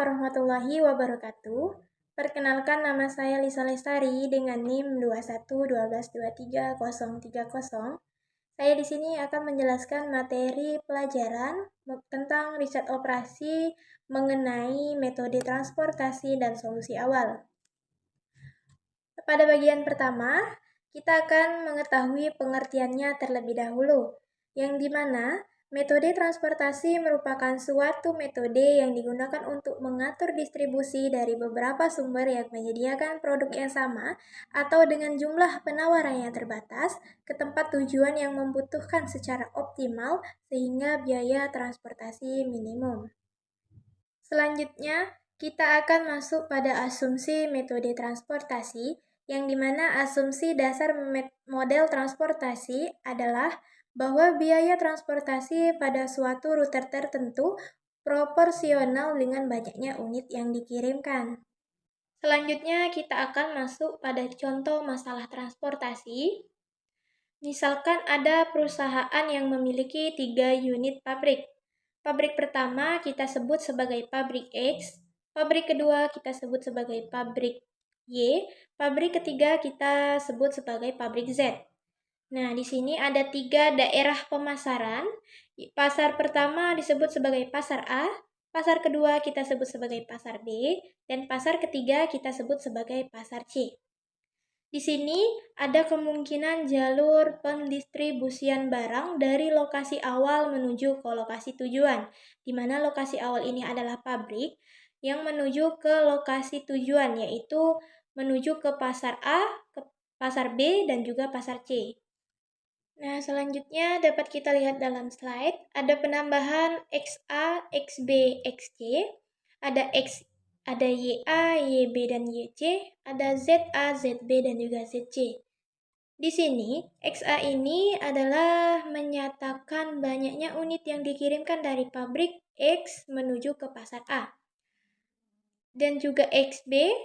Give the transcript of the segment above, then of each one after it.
warahmatullahi wabarakatuh. Perkenalkan, nama saya Lisa Lestari dengan NIM 21 12 23 030. Saya di sini akan menjelaskan materi pelajaran tentang riset operasi mengenai metode transportasi dan solusi awal. Pada bagian pertama, kita akan mengetahui pengertiannya terlebih dahulu, yang dimana metode transportasi merupakan suatu metode yang digunakan untuk mengatur distribusi dari beberapa sumber yang menyediakan produk yang sama atau dengan jumlah penawaran yang terbatas ke tempat tujuan yang membutuhkan secara optimal sehingga biaya transportasi minimum. Selanjutnya, kita akan masuk pada asumsi metode transportasi, yang dimana asumsi dasar model transportasi adalah bahwa biaya transportasi pada suatu rute tertentu proporsional dengan banyaknya unit yang dikirimkan. Selanjutnya, kita akan masuk pada contoh masalah transportasi. Misalkan ada perusahaan yang memiliki 3 unit pabrik. Pabrik pertama kita sebut sebagai pabrik X, pabrik kedua kita sebut sebagai pabrik Y, pabrik ketiga kita sebut sebagai pabrik Z. Nah, di sini ada 3 daerah pemasaran. Pasar pertama disebut sebagai pasar A, pasar kedua kita sebut sebagai pasar B, dan pasar ketiga kita sebut sebagai pasar C. Di sini ada kemungkinan jalur pendistribusian barang dari lokasi awal menuju ke lokasi tujuan, di mana lokasi awal ini adalah pabrik yang menuju ke lokasi tujuan, yaitu menuju ke pasar A, ke pasar B, dan juga pasar C. Nah, selanjutnya dapat kita lihat dalam slide, ada penambahan XA, XB, XC, ada ada YA, YB, dan YC, ada ZA, ZB, dan juga ZC. Di sini, XA ini adalah menyatakan banyaknya unit yang dikirimkan dari pabrik X menuju ke pasar A. Dan juga XB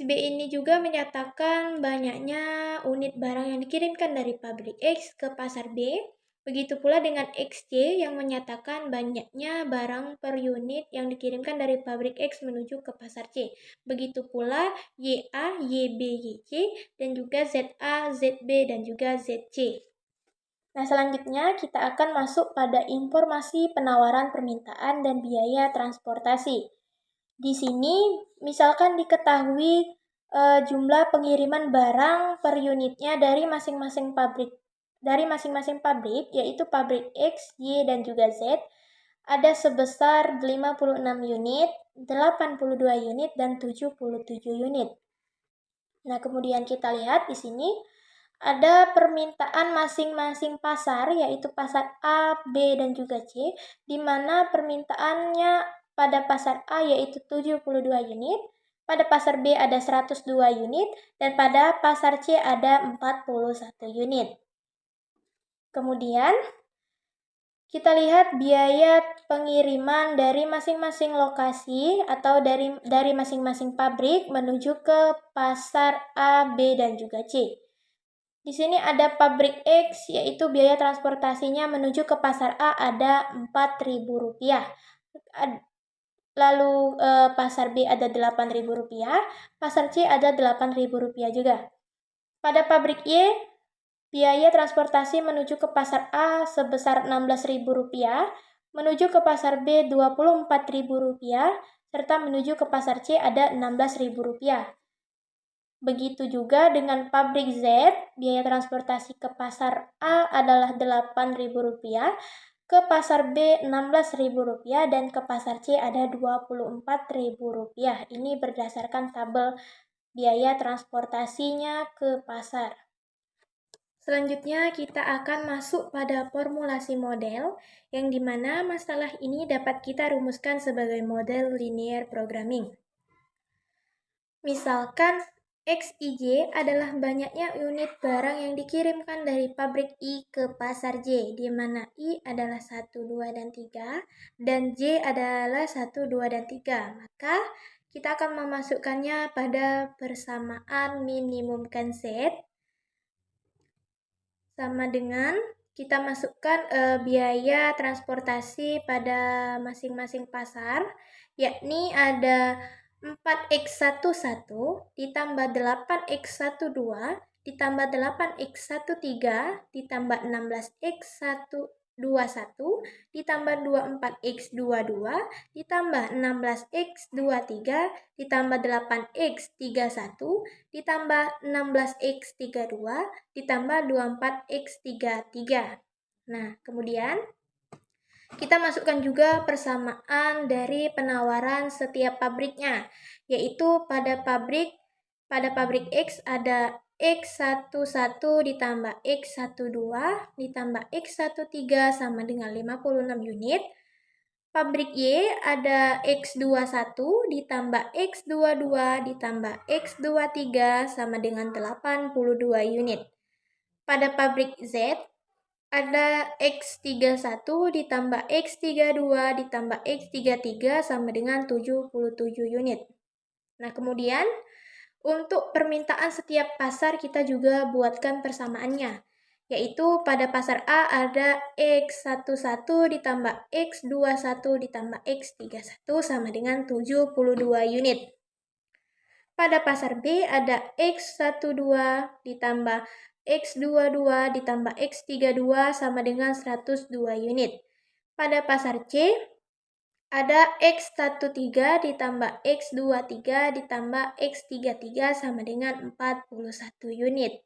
ini juga menyatakan banyaknya unit barang yang dikirimkan dari pabrik X ke pasar B. Begitu pula dengan XC yang menyatakan banyaknya barang per unit yang dikirimkan dari pabrik X menuju ke pasar C. Begitu pula YA, YB, YC, dan juga ZA, ZB, dan juga ZC. Nah, selanjutnya kita akan masuk pada informasi penawaran permintaan dan biaya transportasi. Di sini misalkan diketahui jumlah pengiriman barang per unitnya dari masing-masing pabrik. Yaitu pabrik X, Y, dan juga Z, ada sebesar 56 unit, 82 unit, dan 77 unit. Nah, kemudian kita lihat di sini ada permintaan masing-masing pasar, yaitu pasar A, B, dan juga C, di mana permintaannya pada pasar A yaitu 72 unit, pada pasar B ada 102 unit, dan pada pasar C ada 41 unit. Kemudian, kita lihat biaya pengiriman dari masing-masing lokasi atau dari masing-masing pabrik menuju ke pasar A, B, dan juga C. Di sini ada pabrik X, yaitu biaya transportasinya menuju ke pasar A ada Rp4.000. Lalu pasar B ada Rp8.000, pasar C ada Rp8.000 juga. Pada pabrik Y, biaya transportasi menuju ke pasar A sebesar Rp16.000, menuju ke pasar B Rp24.000, serta menuju ke pasar C ada Rp16.000. Begitu juga dengan pabrik Z, biaya transportasi ke pasar A adalah Rp8.000, ke pasar B Rp16.000, dan ke pasar C ada Rp24.000. Ini berdasarkan tabel biaya transportasinya ke pasar. Selanjutnya kita akan masuk pada formulasi model, yang dimana masalah ini dapat kita rumuskan sebagai model linear programming. Misalkan XIJ adalah banyaknya unit barang yang dikirimkan dari pabrik I ke pasar J, di mana I adalah 1, 2, dan 3, dan J adalah 1, 2, dan 3. Maka kita akan memasukkannya pada persamaan minimumkan Z sama dengan kita masukkan biaya transportasi pada masing-masing pasar, yakni ada 4X11 ditambah 8X12 ditambah 8X13 ditambah 16X21 ditambah 24X22 ditambah 16X23 ditambah 8X31 ditambah 16X32 ditambah 24X33. Nah, kemudian kita masukkan juga persamaan dari penawaran setiap pabriknya, yaitu pada pabrik X ada X11 ditambah X12 ditambah X13 sama dengan 56 unit. Pabrik Y ada X21 ditambah X22 ditambah X23 sama dengan 82 unit. Pada pabrik Z ada X31 ditambah X32 ditambah X33 sama dengan 77 unit. Nah, kemudian untuk permintaan setiap pasar kita juga buatkan persamaannya, yaitu pada pasar A ada X11 ditambah X21 ditambah X31 sama dengan 72 unit. Pada pasar B ada X12 ditambah X22 ditambah X32 sama dengan 102 unit. Pada pasar C ada X13 ditambah X23 ditambah X33 sama dengan 41 unit.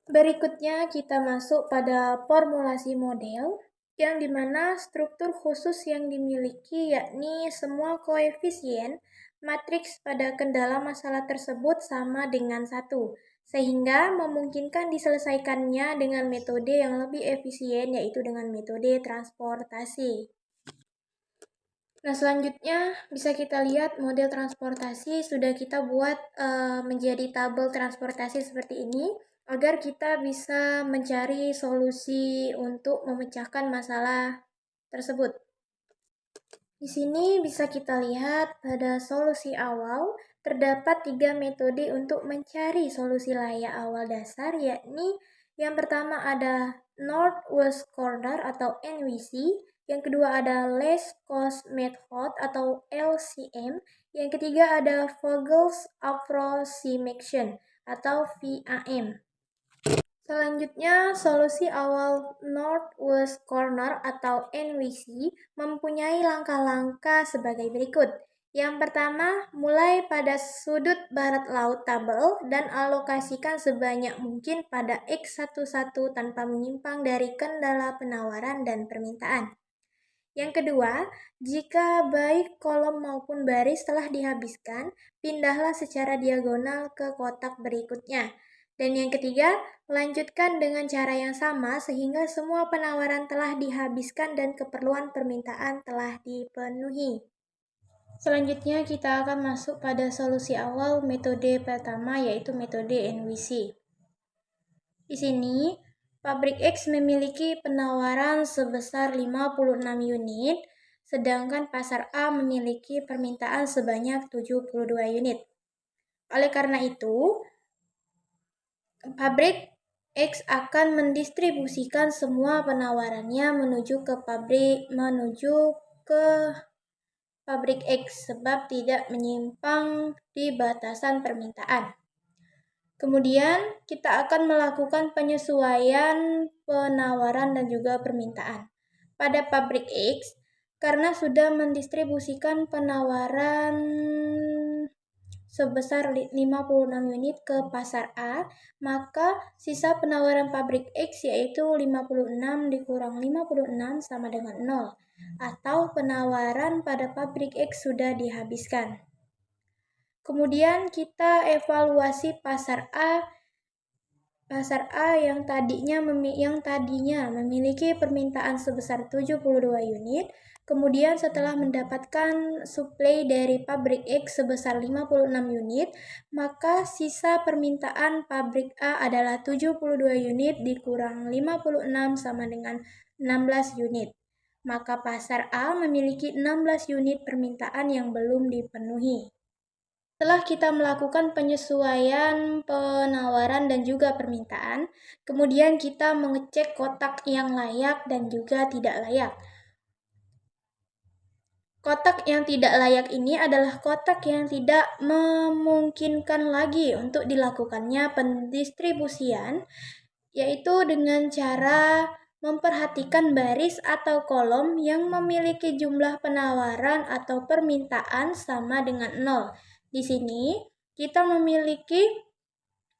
Berikutnya kita masuk pada formulasi model, yang dimana struktur khusus yang dimiliki yakni semua koefisien matriks pada kendala masalah tersebut sama dengan 1, sehingga memungkinkan diselesaikannya dengan metode yang lebih efisien, yaitu dengan metode transportasi. Nah, selanjutnya bisa kita lihat model transportasi sudah kita buat menjadi tabel transportasi seperti ini, agar kita bisa mencari solusi untuk memecahkan masalah tersebut. Di sini bisa kita lihat pada solusi awal, terdapat 3 metode untuk mencari solusi layak awal dasar, yakni yang pertama ada Northwest Corner atau NWC, yang kedua ada Least Cost Method atau LCM, yang ketiga ada Vogel's Approximation atau VAM. Selanjutnya, solusi awal Northwest Corner atau NWC mempunyai langkah-langkah sebagai berikut. Yang pertama, mulai pada sudut barat laut tabel dan alokasikan sebanyak mungkin pada X11 tanpa menyimpang dari kendala penawaran dan permintaan. Yang kedua, jika baik kolom maupun baris telah dihabiskan, pindahlah secara diagonal ke kotak berikutnya. Dan yang ketiga, lanjutkan dengan cara yang sama sehingga semua penawaran telah dihabiskan dan keperluan permintaan telah dipenuhi. Selanjutnya kita akan masuk pada solusi awal metode pertama, yaitu metode NWC. Di sini, pabrik X memiliki penawaran sebesar 56 unit, sedangkan pasar A memiliki permintaan sebanyak 72 unit. Oleh karena itu, pabrik X akan mendistribusikan semua penawarannya menuju ke pabrik X sebab tidak menyimpang di batasan permintaan. Kemudian kita akan melakukan penyesuaian penawaran dan juga permintaan. Pada pabrik X, karena sudah mendistribusikan penawaran sebesar 56 unit ke pasar A, maka sisa penawaran pabrik X yaitu 56 dikurang 56 sama dengan 0, atau penawaran pada pabrik X sudah dihabiskan. Kemudian kita evaluasi pasar A yang tadinya memiliki permintaan sebesar 72 unit. Kemudian setelah mendapatkan suplai dari pabrik X sebesar 56 unit, maka sisa permintaan pabrik A adalah 72 unit dikurang 56 sama dengan 16 unit. Maka pasar A memiliki 16 unit permintaan yang belum dipenuhi. Setelah kita melakukan penyesuaian penawaran dan juga permintaan, kemudian kita mengecek kotak yang layak dan juga tidak layak. Kotak yang tidak layak ini adalah kotak yang tidak memungkinkan lagi untuk dilakukannya pendistribusian, yaitu dengan cara memperhatikan baris atau kolom yang memiliki jumlah penawaran atau permintaan sama dengan 0. Di sini kita memiliki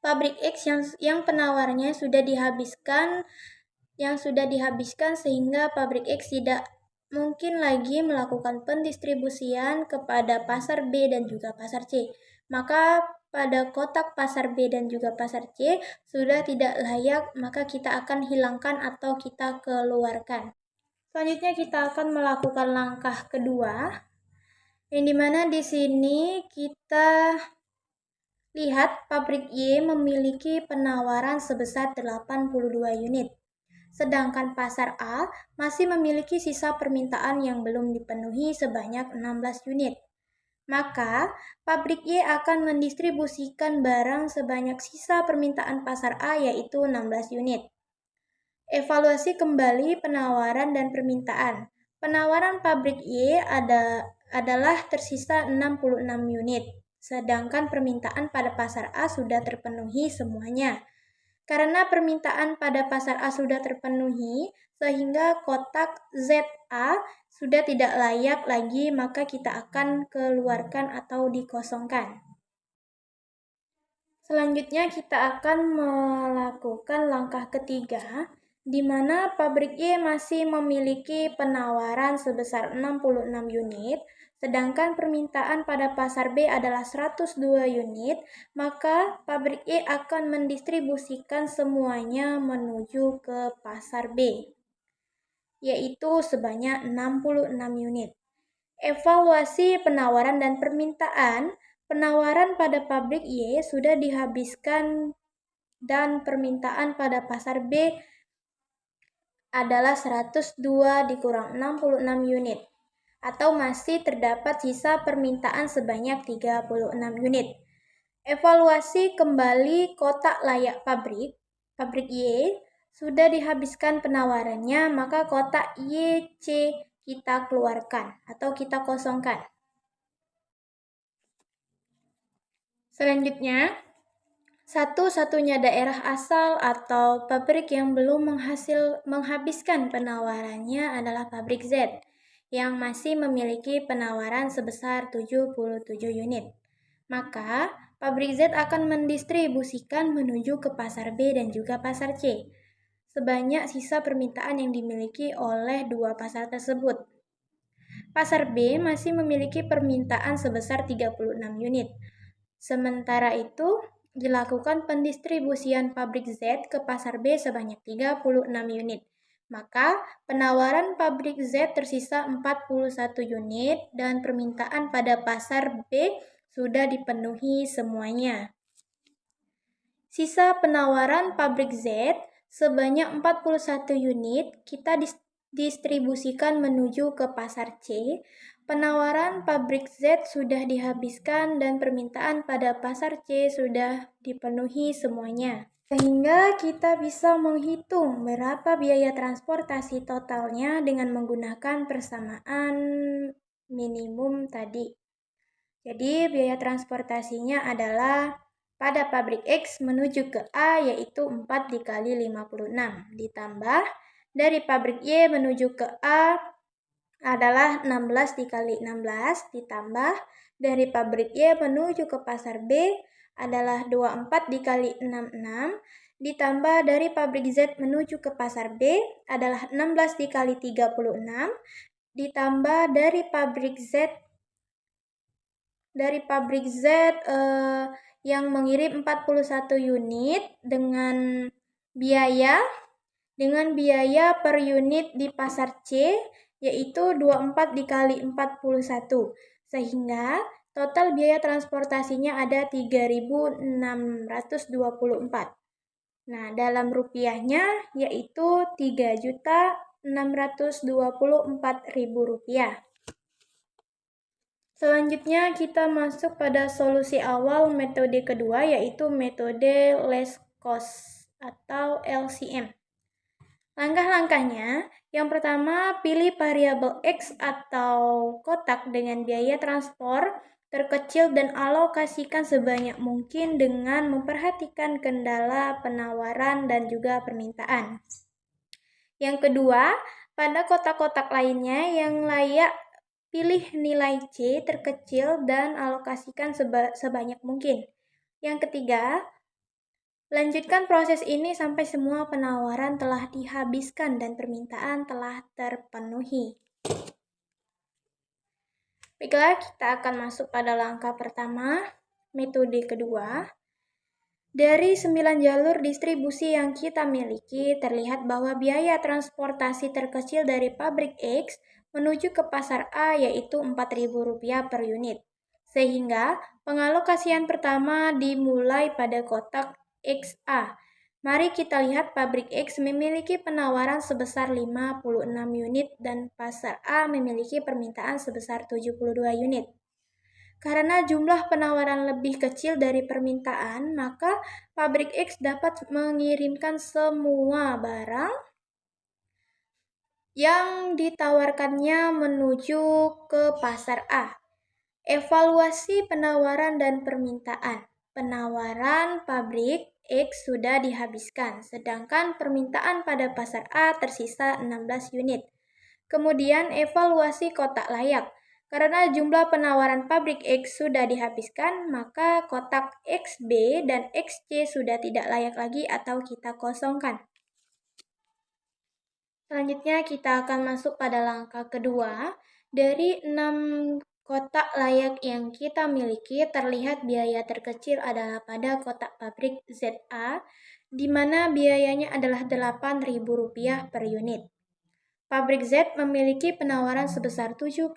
pabrik X yang penawarnya sudah dihabiskan sehingga pabrik X tidak mungkin lagi melakukan pendistribusian kepada pasar B dan juga pasar C. Maka pada kotak pasar B dan juga pasar C sudah tidak layak, maka kita akan hilangkan atau kita keluarkan. Selanjutnya kita akan melakukan langkah kedua, yang dimana di sini kita lihat pabrik Y memiliki penawaran sebesar 82 unit. Sedangkan pasar A masih memiliki sisa permintaan yang belum dipenuhi sebanyak 16 unit. Maka, pabrik Y akan mendistribusikan barang sebanyak sisa permintaan pasar A yaitu 16 unit. Evaluasi kembali penawaran dan permintaan. Penawaran pabrik Y adalah tersisa 66 unit, sedangkan permintaan pada pasar A sudah terpenuhi semuanya. Karena permintaan pada pasar A sudah terpenuhi, sehingga kotak ZA sudah tidak layak lagi, maka kita akan keluarkan atau dikosongkan. Selanjutnya kita akan melakukan langkah ketiga, di mana pabrik Y masih memiliki penawaran sebesar 66 unit, sedangkan permintaan pada pasar B adalah 102 unit, maka pabrik Y akan mendistribusikan semuanya menuju ke pasar B, yaitu sebanyak 66 unit. Evaluasi penawaran dan permintaan. Penawaran pada pabrik Y sudah dihabiskan dan permintaan pada pasar B adalah 102 dikurang 66 unit, atau masih terdapat sisa permintaan sebanyak 36 unit. Evaluasi kembali kotak layak pabrik Y sudah dihabiskan penawarannya, maka kotak YC kita keluarkan atau kita kosongkan. Selanjutnya, satu-satunya daerah asal atau pabrik yang belum menghabiskan penawarannya adalah pabrik Z, yang masih memiliki penawaran sebesar 77 unit. Maka, pabrik Z akan mendistribusikan menuju ke pasar B dan juga pasar C, sebanyak sisa permintaan yang dimiliki oleh dua pasar tersebut. Pasar B masih memiliki permintaan sebesar 36 unit. Sementara itu, dilakukan pendistribusian pabrik Z ke pasar B sebanyak 36 unit. Maka, penawaran pabrik Z tersisa 41 unit dan permintaan pada pasar B sudah dipenuhi semuanya. Sisa penawaran pabrik Z sebanyak 41 unit kita distribusikan menuju ke pasar C. Penawaran pabrik Z sudah dihabiskan dan permintaan pada pasar C sudah dipenuhi semuanya. Sehingga kita bisa menghitung berapa biaya transportasi totalnya dengan menggunakan persamaan minimum tadi. Jadi biaya transportasinya adalah pada pabrik X menuju ke A yaitu 4 dikali 56 ditambah dari pabrik Y menuju ke A adalah 16 dikali 16 ditambah dari pabrik Y menuju ke pasar B adalah 24 dikali 66 ditambah dari pabrik Z menuju ke pasar B adalah 16 dikali 36 ditambah dari pabrik Z yang mengirim 41 unit dengan biaya per unit di pasar C yaitu 24 dikali 41, sehingga total biaya transportasinya ada 3.624. Nah, dalam rupiahnya yaitu 3.624.000 rupiah. Selanjutnya kita masuk pada solusi awal metode kedua, yaitu metode least cost atau LCM. Langkah-langkahnya, yang pertama pilih variabel X atau kotak dengan biaya transport terkecil dan alokasikan sebanyak mungkin dengan memperhatikan kendala penawaran dan juga permintaan. Yang kedua, pada kotak-kotak lainnya yang layak, pilih nilai C terkecil dan alokasikan sebanyak mungkin. Yang ketiga, lanjutkan proses ini sampai semua penawaran telah dihabiskan dan permintaan telah terpenuhi. Baiklah, kita akan masuk pada langkah pertama, metode kedua. Dari 9 jalur distribusi yang kita miliki, terlihat bahwa biaya transportasi terkecil dari pabrik X menuju ke pasar A yaitu Rp4.000 per unit. Sehingga pengalokasian pertama dimulai pada kotak XA. Mari kita lihat pabrik X memiliki penawaran sebesar 56 unit dan pasar A memiliki permintaan sebesar 72 unit. Karena jumlah penawaran lebih kecil dari permintaan, maka pabrik X dapat mengirimkan semua barang yang ditawarkannya menuju ke pasar A. Evaluasi penawaran dan permintaan. Penawaran pabrik X sudah dihabiskan, sedangkan permintaan pada pasar A tersisa 16 unit. Kemudian evaluasi kotak layak. Karena jumlah penawaran pabrik X sudah dihabiskan, maka kotak XB dan XC sudah tidak layak lagi atau kita kosongkan. Selanjutnya kita akan masuk pada langkah kedua. Dari 6 kotak layak yang kita miliki, terlihat biaya terkecil adalah pada kotak pabrik ZA, di mana biayanya adalah Rp8.000 per unit. Pabrik Z memiliki penawaran sebesar 77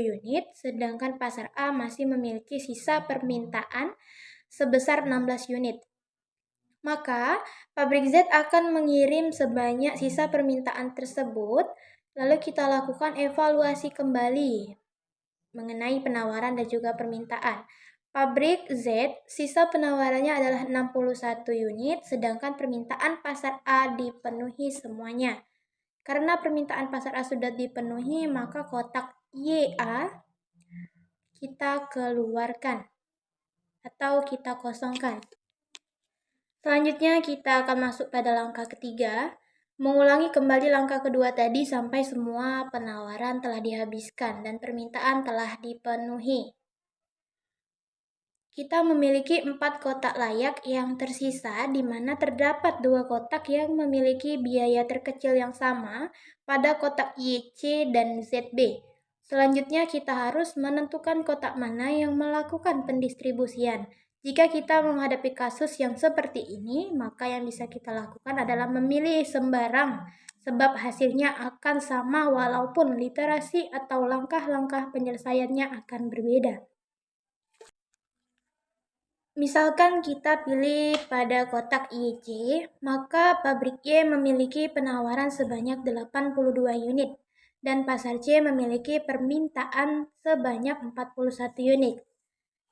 unit, sedangkan pasar A masih memiliki sisa permintaan sebesar 16 unit. Maka, pabrik Z akan mengirim sebanyak sisa permintaan tersebut, lalu kita lakukan evaluasi kembali mengenai penawaran dan juga permintaan. Pabrik Z, sisa penawarannya adalah 61 unit, sedangkan permintaan pasar A dipenuhi semuanya. Karena permintaan pasar A sudah dipenuhi, maka kotak YA kita keluarkan atau kita kosongkan. Selanjutnya kita akan masuk pada langkah ketiga, mengulangi kembali langkah kedua tadi sampai semua penawaran telah dihabiskan dan permintaan telah dipenuhi. Kita memiliki 4 kotak layak yang tersisa, di mana terdapat 2 kotak yang memiliki biaya terkecil yang sama pada kotak YC dan ZB. Selanjutnya kita harus menentukan kotak mana yang melakukan pendistribusian. Jika kita menghadapi kasus yang seperti ini, maka yang bisa kita lakukan adalah memilih sembarang, sebab hasilnya akan sama walaupun literasi atau langkah-langkah penyelesaiannya akan berbeda. Misalkan kita pilih pada kotak YC, maka pabrik Y memiliki penawaran sebanyak 82 unit dan pasar C memiliki permintaan sebanyak 41 unit.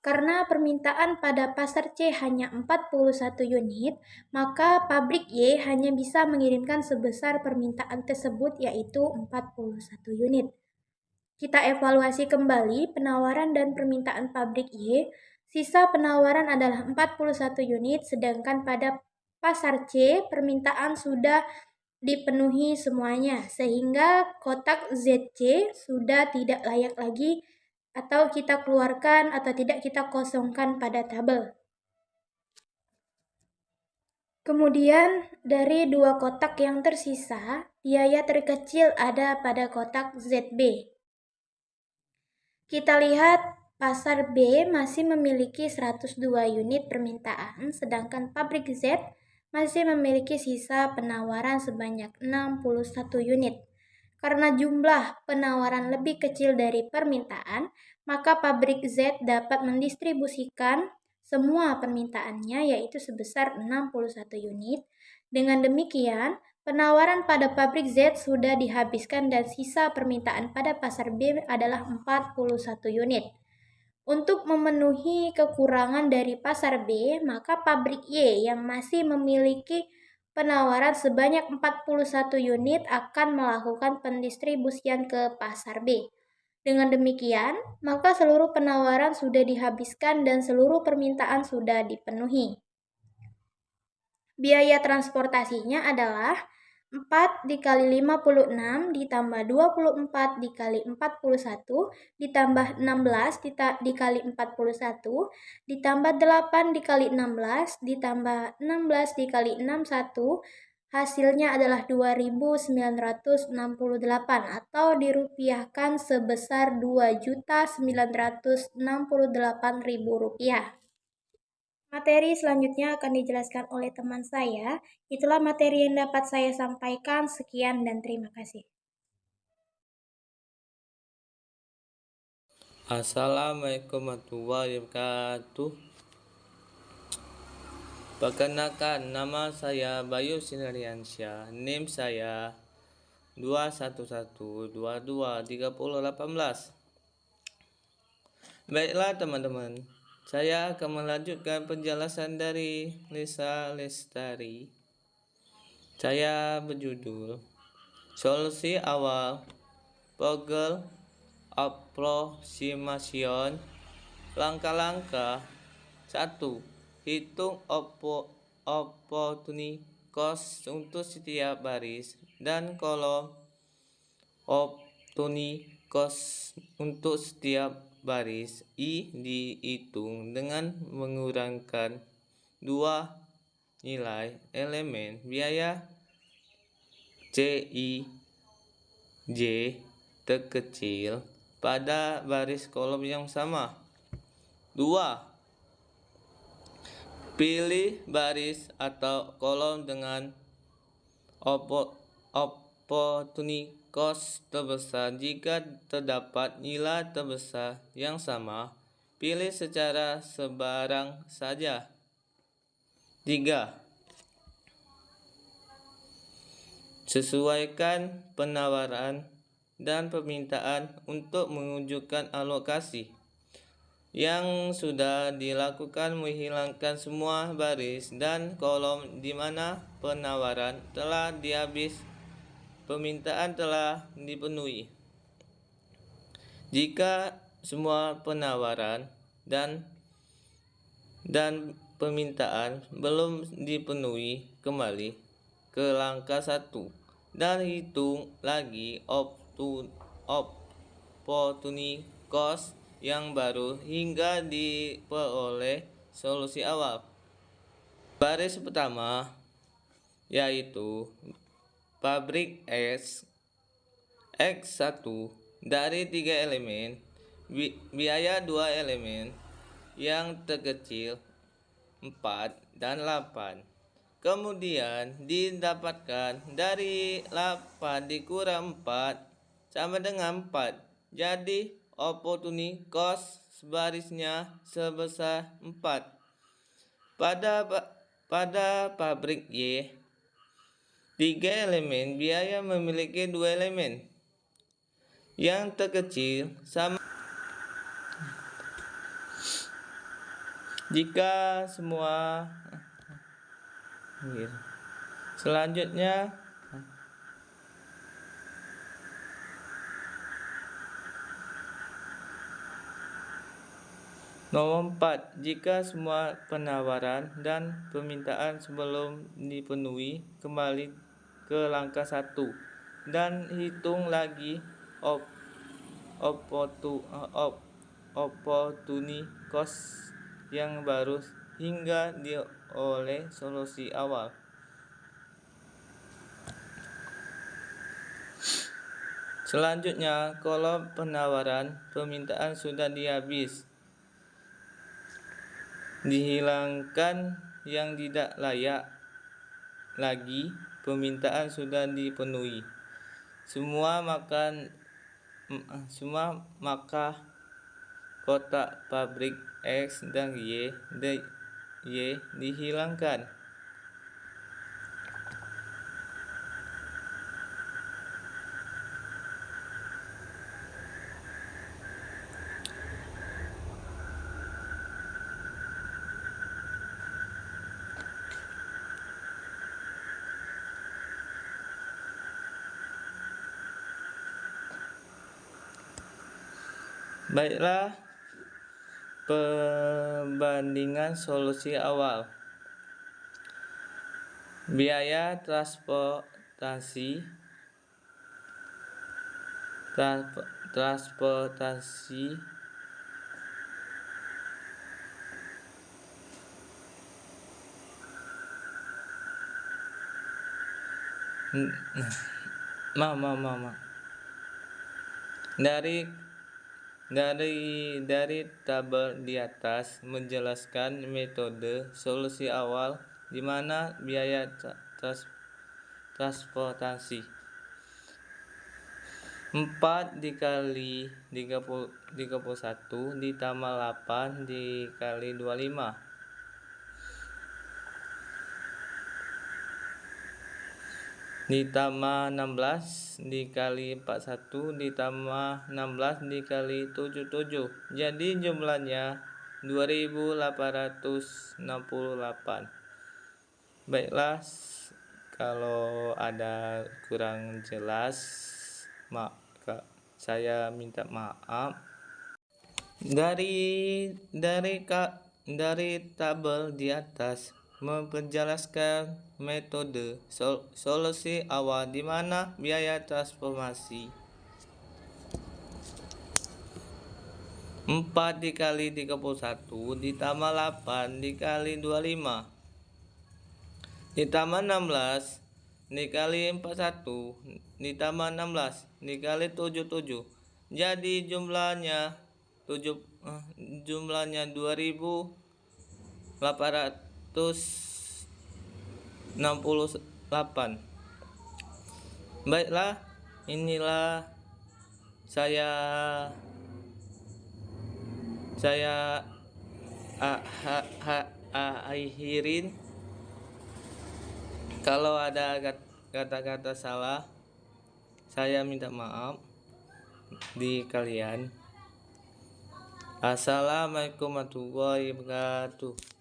Karena permintaan pada pasar C hanya 41 unit, maka pabrik Y hanya bisa mengirimkan sebesar permintaan tersebut, yaitu 41 unit. Kita evaluasi kembali penawaran dan permintaan pabrik Y. Sisa penawaran adalah 41 unit, sedangkan pada pasar C permintaan sudah dipenuhi semuanya, sehingga kotak ZC sudah tidak layak lagi atau kita keluarkan atau tidak kita kosongkan pada tabel. Kemudian dari 2 kotak yang tersisa, biaya terkecil ada pada kotak ZB. Kita lihat pasar B masih memiliki 102 unit permintaan, sedangkan pabrik Z masih memiliki sisa penawaran sebanyak 61 unit. Karena jumlah penawaran lebih kecil dari permintaan, maka pabrik Z dapat mendistribusikan semua permintaannya, yaitu sebesar 61 unit. Dengan demikian, penawaran pada pabrik Z sudah dihabiskan dan sisa permintaan pada pasar B adalah 41 unit. Untuk memenuhi kekurangan dari pasar B, maka pabrik Y yang masih memiliki penawaran sebanyak 41 unit akan melakukan pendistribusian ke pasar B. Dengan demikian, maka seluruh penawaran sudah dihabiskan dan seluruh permintaan sudah dipenuhi. Biaya transportasinya adalah 4 dikali 56 ditambah 24 dikali 41 ditambah 16 dikali 41 ditambah 8 dikali 16 ditambah 16 dikali 61 hasilnya adalah 2.968 atau dirupiahkan sebesar 2.968.000 rupiah. Materi selanjutnya akan dijelaskan oleh teman saya. Itulah materi yang dapat saya sampaikan. Sekian dan terima kasih. Assalamualaikum warahmatullahi wabarakatuh. Perkenalkan, nama saya Bayu Sinariansyah. NIM saya 211223018. Baiklah teman-teman, saya akan melanjutkan penjelasan dari Lisa Lestari. Saya berjudul Solusi Awal Vogel Approximation. Langkah-langkah 1. Hitung opportunity cost untuk setiap baris dan kolom opportunity cost untuk setiap baris I dihitung dengan mengurangkan dua nilai elemen biaya CI J terkecil pada baris kolom yang sama. 2. Pilih baris atau kolom dengan opportunity cost terbesar. Jika terdapat nilai terbesar yang sama, pilih secara sebarang saja. 3. Sesuaikan penawaran dan permintaan untuk menunjukkan alokasi yang sudah dilakukan, menghilangkan semua baris dan kolom di mana penawaran telah dihabis, permintaan telah dipenuhi. Jika semua penawaran dan permintaan belum dipenuhi, kembali ke langkah 1 dan hitung lagi opportunity cost yang baru hingga diperoleh solusi awal. Baris pertama yaitu pabrik X1 dari 3 elemen, biaya 2 elemen yang terkecil 4 dan 8. Kemudian didapatkan dari 8 dikurang 4 sama dengan 4. Jadi opportunity cost sebarisnya sebesar 4. Pada pabrik Y 3 elemen, biaya memiliki 2 elemen yang terkecil sama. Jika semua selanjutnya nomor 4. Jika semua penawaran dan permintaan sebelum dipenuhi, kembali ke langkah 1 dan hitung lagi opportunity cost yang baru hingga dioleh solusi awal. Selanjutnya, kolom penawaran permintaan sudah dihabis, dihilangkan yang tidak layak lagi, permintaan sudah dipenuhi. Semua maka kotak pabrik X dan Y dihilangkan. Baiklah, perbandingan solusi awal. Biaya transportasi dari tabel di atas menjelaskan metode solusi awal di mana biaya transportasi 4 dikali 31 ditambah 8 dikali 25 ditambah 16 dikali 41 ditambah 16 dikali 77, jadi jumlahnya 2868. Baiklah, kalau ada kurang jelas maka saya minta maaf. Dari tabel di atas memperjelaskan metode solusi awal di mana biaya transformasi 4 dikali 31 ditambah 8 dikali 25 ditambah 16 dikali 41 ditambah 16 dikali 77, jadi jumlahnya 2868. Baiklah, inilah saya akhirin. Kalau ada kata-kata salah, saya minta maaf di kalian. Assalamualaikum warahmatullahi wabarakatuh.